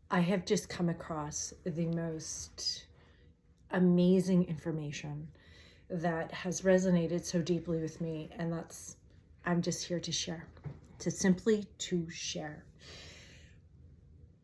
I have just come across the most amazing information that has resonated so deeply with me, and I'm just here to share, to share.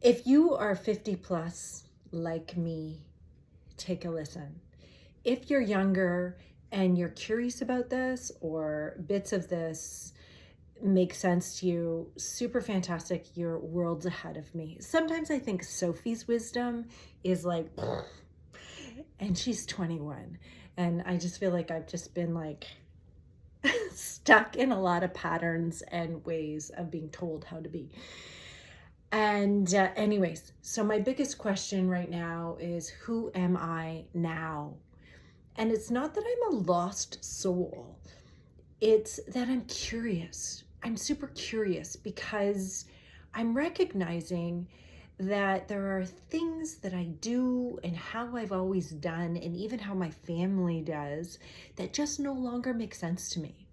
If you are 50 plus like me, take a listen. If you're younger and you're curious about this, or bits of this make sense to you, super fantastic, you're worlds ahead of me. Sometimes I think Sophie's wisdom is like, and she's 21, and I just feel like I've just been like stuck in a lot of patterns and ways of being told how to be. And anyways, so my biggest question right now is, who am I now? And it's not that I'm a lost soul, it's that I'm curious. I'm super curious because I'm recognizing that there are things that I do and how I've always done, and even how my family does, that just no longer make sense to me.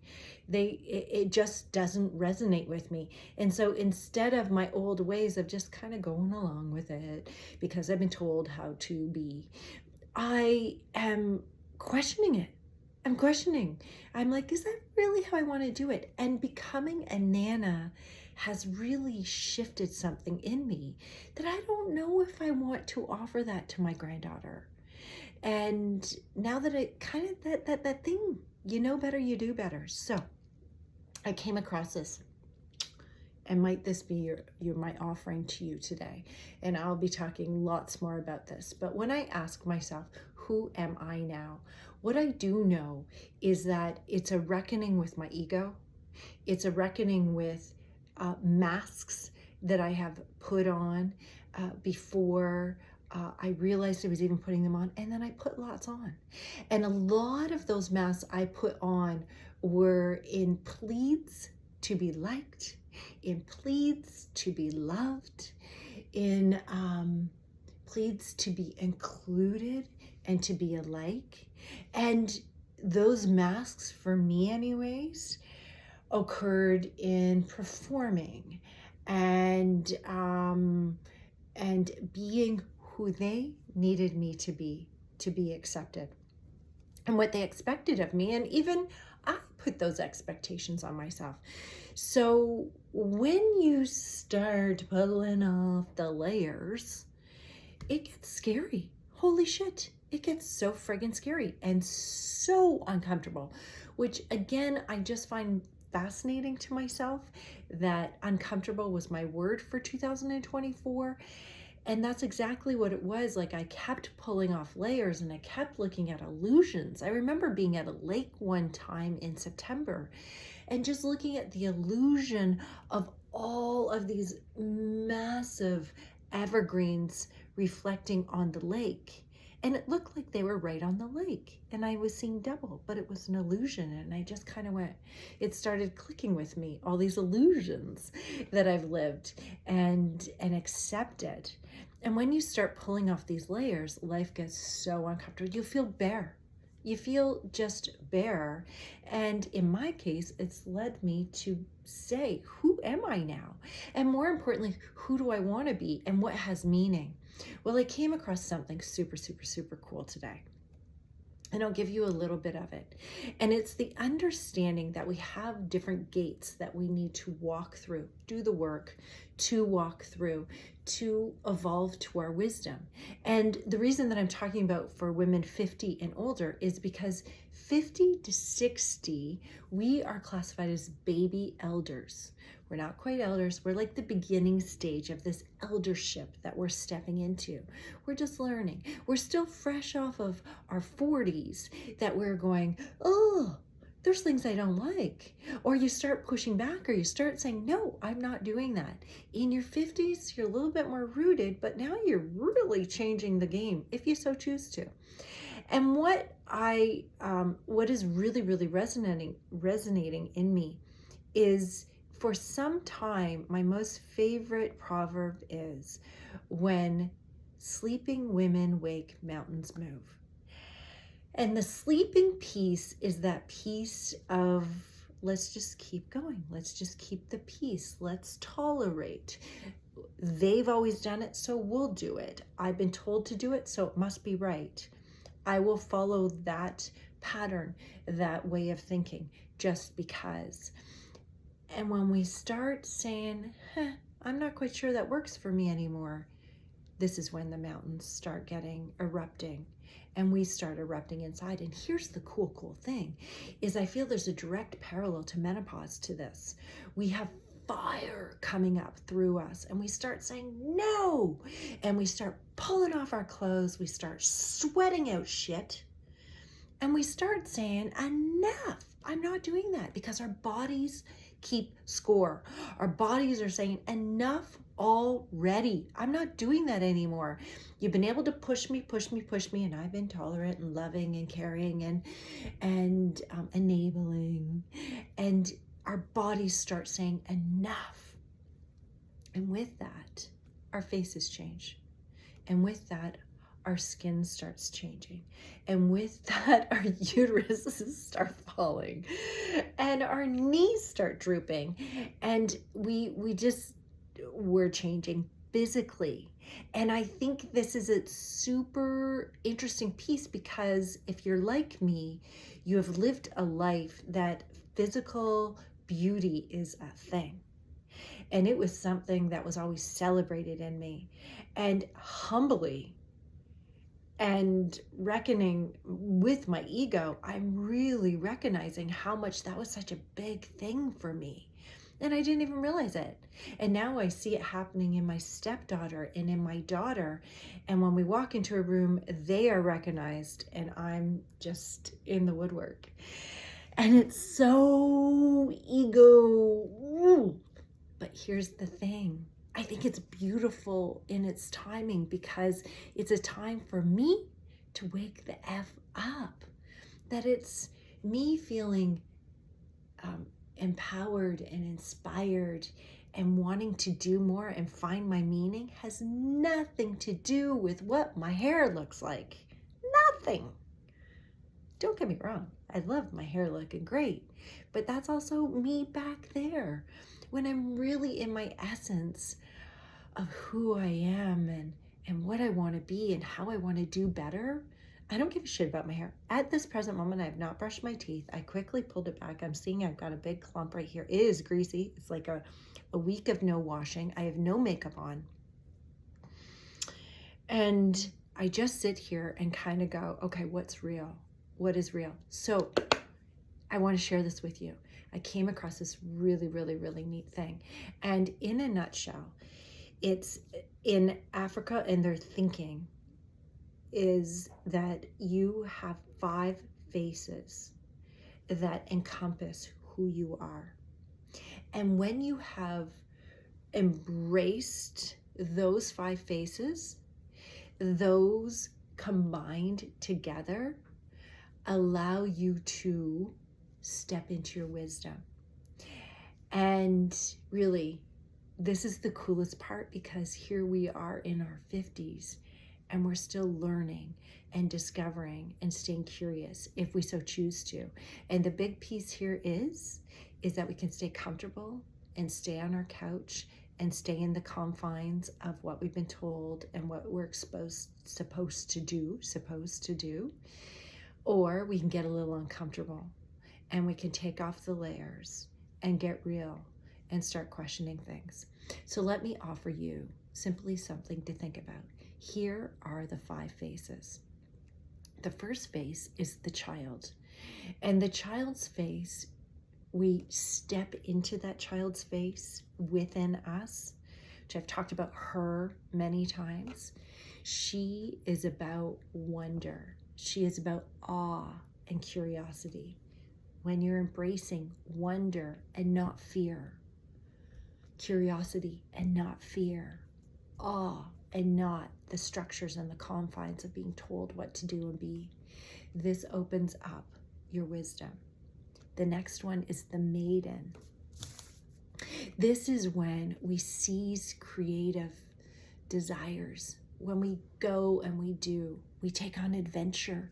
It just doesn't resonate with me. And so instead of my old ways of just kind of going along with it because I've been told how to be, I am questioning it. I'm questioning. I'm like, is that really how I want to do it? And becoming a Nana has really shifted something in me that I don't know if I want to offer that to my granddaughter. And now that it kind of that thing, you know better, you do better. So I came across this, and might this be my offering to you today? And I'll be talking lots more about this. But when I ask myself, who am I now? What I do know is that it's a reckoning with my ego. It's a reckoning with masks that I have put on before I realized I was even putting them on, and then I put lots on. And a lot of those masks I put on were in pleads to be liked, in pleads to be loved, in pleads to be included and to be alike. And those masks, for me anyways, occurred in performing and being who they needed me to be accepted, and what they expected of me. And even I put those expectations on myself. So when you start pulling off the layers, it gets scary. Holy shit. It gets so friggin' scary and so uncomfortable, which again, I just find fascinating to myself that uncomfortable was my word for 2024. And that's exactly what it was. Like, I kept pulling off layers and I kept looking at illusions. I remember being at a lake one time in September and just looking at the illusion of all of these massive evergreens reflecting on the lake. And it looked like they were right on the lake, and I was seeing double, but it was an illusion. And I just kind of it started clicking with me, all these illusions that I've lived and accepted. And when you start pulling off these layers, life gets so uncomfortable. You feel bare. You feel just bare. And in my case, it's led me to say, who am I now? And more importantly, who do I want to be, and what has meaning? Well, I came across something super, super, super cool today, and I'll give you a little bit of it. And it's the understanding that we have different gates that we need to walk through, do the work to walk through, to evolve to our wisdom. And the reason that I'm talking about for women 50 and older is because 50 to 60, we are classified as baby elders. We're not quite elders. We're like the beginning stage of this eldership that we're stepping into. We're just learning. We're still fresh off of our 40s that we're going, oh, there's things I don't like. Or you start pushing back, or you start saying, no, I'm not doing that. In your 50s, you're a little bit more rooted, but now you're really changing the game if you so choose to. And what is really, really resonating in me is, for some time, my most favorite proverb is, when sleeping women wake, mountains move. And the sleeping piece is that piece of, let's just keep going. Let's just keep the peace. Let's tolerate. they've always done it, so we'll do it. I've been told to do it, so it must be right. I will follow that pattern, that way of thinking, just because. And when we start saying, I'm not quite sure that works for me anymore, this is when the mountains start erupting, and we start erupting inside. And here's the cool thing is I feel there's a direct parallel to menopause to this. We have fire coming up through us, and we start saying no, and we start pulling off our clothes, we start sweating out shit, and we start saying enough. I'm not doing that, because our bodies keep score. Our bodies are saying enough already. I'm not doing that anymore. You've been able to push me, and I've been tolerant and loving and caring and enabling. And our bodies start saying enough. And with that, our faces change. And with that, our skin starts changing. And with that, our uteruses start falling. And our knees start drooping. And we're changing physically. And I think this is a super interesting piece, because if you're like me, you have lived a life that physical beauty is a thing. And it was something that was always celebrated in me. And humbly, and reckoning with my ego, I'm really recognizing how much that was such a big thing for me. And I didn't even realize it. And now I see it happening in my stepdaughter and in my daughter. And when we walk into a room, they are recognized, and I'm just in the woodwork. And it's so ego. But here's the thing. I think it's beautiful in its timing, because it's a time for me to wake the F up. That it's me feeling empowered and inspired and wanting to do more and find my meaning has nothing to do with what my hair looks like. Nothing. Don't get me wrong. I love my hair looking great, but that's also me back there when I'm really in my essence of who I am and what I want to be and how I want to do better. I don't give a shit about my hair. At this present moment, I have not brushed my teeth. I quickly pulled it back. I'm seeing I've got a big clump right here. It is greasy. It's like a week of no washing. I have no makeup on. And I just sit here and kind of go, okay, what's real? What is real? So I want to share this with you. I came across this really, really, really neat thing. And in a nutshell, it's in Africa, and their thinking is that you have 5 faces that encompass who you are. And when you have embraced those 5 faces, those combined together allow you to step into your wisdom. And really, this is the coolest part, because here we are in our 50s, and we're still learning and discovering and staying curious if we so choose to. And the big piece here is that we can stay comfortable and stay on our couch and stay in the confines of what we've been told and what we're supposed to do. Or we can get a little uncomfortable, and we can take off the layers and get real and start questioning things. So let me offer you simply something to think about. Here are the 5 faces. The first face is the child. And the child's face, we step into that child's face within us, which I've talked about her many times. She is about wonder. She is about awe and curiosity. When you're embracing wonder and not fear, curiosity and not fear, awe and not the structures and the confines of being told what to do and be, this opens up your wisdom. The next one is the maiden. This is when we seize creative desires, when we go and we do, we take on adventure.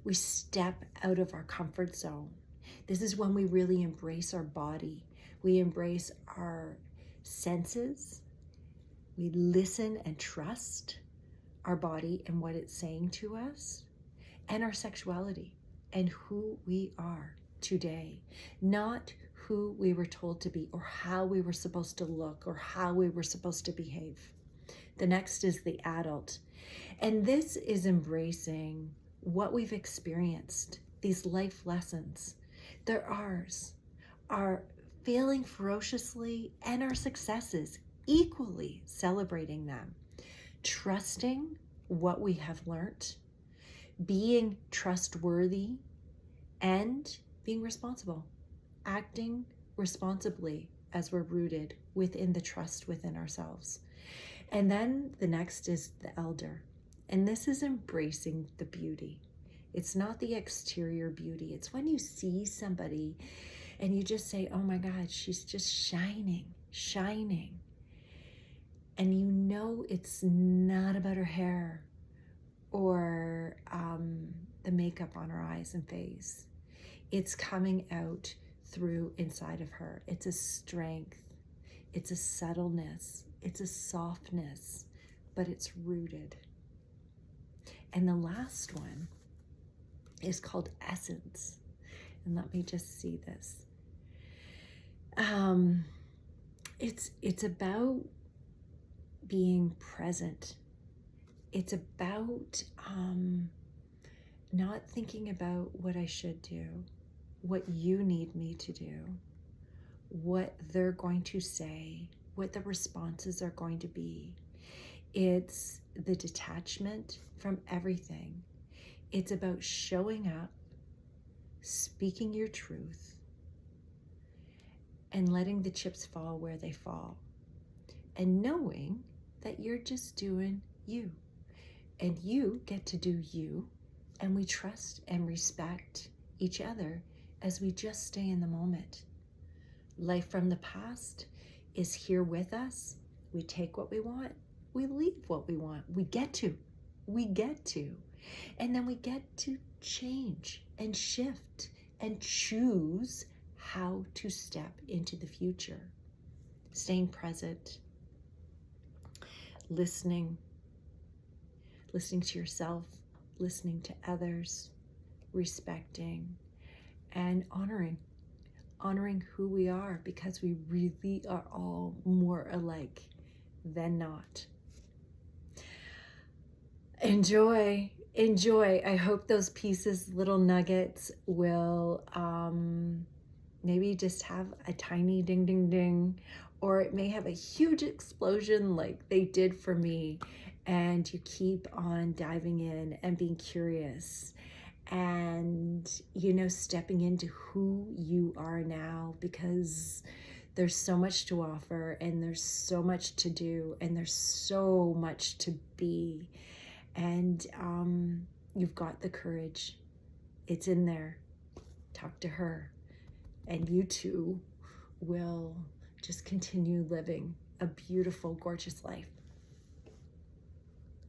We step out of our comfort zone. This is when we really embrace our body. We embrace our senses, We listen and trust our body and what it's saying to us, and our sexuality and who we are today, not who we were told to be or how we were supposed to look or how we were supposed to behave. The next is the adult. And this is embracing what we've experienced, these life lessons. They're ours, our failing ferociously and our successes, equally celebrating them, trusting what we have learned, being trustworthy, and being responsible, acting responsibly as we're rooted within the trust within ourselves. And then the next is the elder. And this is embracing the beauty. It's not the exterior beauty. It's when you see somebody and you just say, oh my God, she's just shining, shining. And you know it's not about her hair or the makeup on her eyes and face. It's coming out through inside of her. It's a strength. It's a subtleness. It's a softness, but it's rooted. And the last one is called essence. And let me just see this. It's about being present. It's about not thinking about what I should do, what you need me to do, what they're going to say, what the responses are going to be. It's the detachment from everything. It's about showing up, speaking your truth, and letting the chips fall where they fall, and knowing that you're just doing you, and you get to do you, and we trust and respect each other as we just stay in the moment. Life from the past is here with us. We take what we want, we leave what we want. We get to, and then we get to change and shift and choose how to step into the future. Staying present, listening to yourself, listening to others, respecting, and honoring who we are, because we really are all more alike than not. Enjoy. I hope those pieces, little nuggets, will maybe just have a tiny ding, ding, ding, or it may have a huge explosion like they did for me. And you keep on diving in and being curious and, stepping into who you are now, because there's so much to offer and there's so much to do and there's so much to be. And you've got the courage. It's in there. Talk to her. And you too will just continue living a beautiful, gorgeous life.